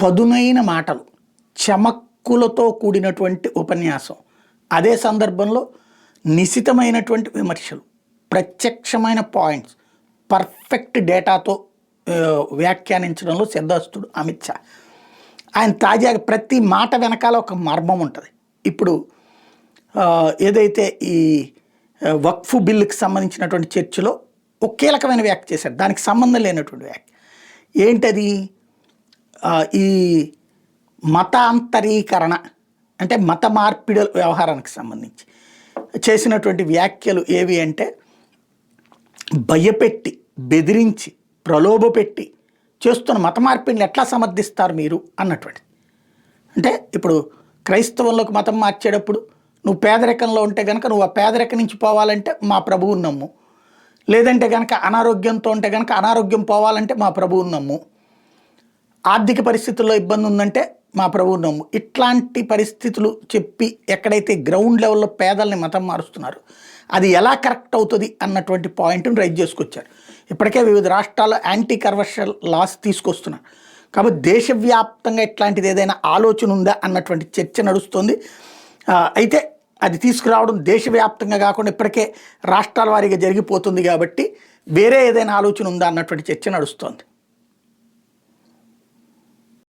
పదునైన మాటలు, చమక్కులతో కూడినటువంటి ఉపన్యాసం, అదే సందర్భంలో నిశితమైనటువంటి విమర్శలు, ప్రత్యక్షమైన పాయింట్స్, పర్ఫెక్ట్ డేటాతో వ్యాఖ్యానించడంలో సిద్ధస్తుడు అమిత్ షా. ఆయన తాజాగా ప్రతి మాట వెనకాల ఒక మర్మం ఉంటుంది. ఇప్పుడు ఏదైతే ఈ వక్ఫ్ బిల్లుకి సంబంధించినటువంటి చర్చలో ఒక కీలకమైన వ్యాఖ్య చేశారు, దానికి సంబంధం లేనటువంటి వ్యాఖ్య ఏంటది? ఈ మతాంతరీకరణ అంటే మత మార్పిడి వ్యవహారానికి సంబంధించి చేసినటువంటి వ్యాఖ్యలు ఏవి అంటే, భయపెట్టి, బెదిరించి, ప్రలోభపెట్టి చేస్తున్న మత మార్పిడిని ఎట్లా సమర్థిస్తారు మీరు అన్నటువంటిది. అంటే ఇప్పుడు క్రైస్తవంలోకి మతం మార్చేటప్పుడు నువ్వు పేదరికంలో ఉంటే కనుక నువ్వు ఆ పేదరికం నుంచి పోవాలంటే మా ప్రభువుని నమ్ము, లేదంటే కనుక అనారోగ్యంతో ఉంటే కనుక అనారోగ్యం పోవాలంటే మా ప్రభువుని నమ్ము, ఆర్థిక పరిస్థితుల్లో ఇబ్బంది ఉందంటే మా ప్రభువుని నమ్ము, ఇట్లాంటి పరిస్థితులు చెప్పి ఎక్కడైతే గ్రౌండ్ లెవెల్లో పేదల్ని మతం మారుస్తున్నారు అది ఎలా కరెక్ట్ అవుతుంది అన్నటువంటి పాయింట్ని రైజ్ చేసుకొచ్చారు. ఇప్పటికే వివిధ రాష్ట్రాల్లో యాంటీ కన్వర్షన్ లాస్ తీసుకొస్తున్నారు. కాబట్టి దేశవ్యాప్తంగా ఇట్లాంటిది ఏదైనా ఆలోచన ఉందా అన్నటువంటి చర్చ నడుస్తుంది. అయితే అది తీసుకురావడం దేశవ్యాప్తంగా కాకుండా ఇప్పటికే రాష్ట్రాల వారీగా జరిగిపోతుంది కాబట్టి వేరే ఏదైనా ఆలోచన ఉందా అన్నటువంటి చర్చ నడుస్తోంది.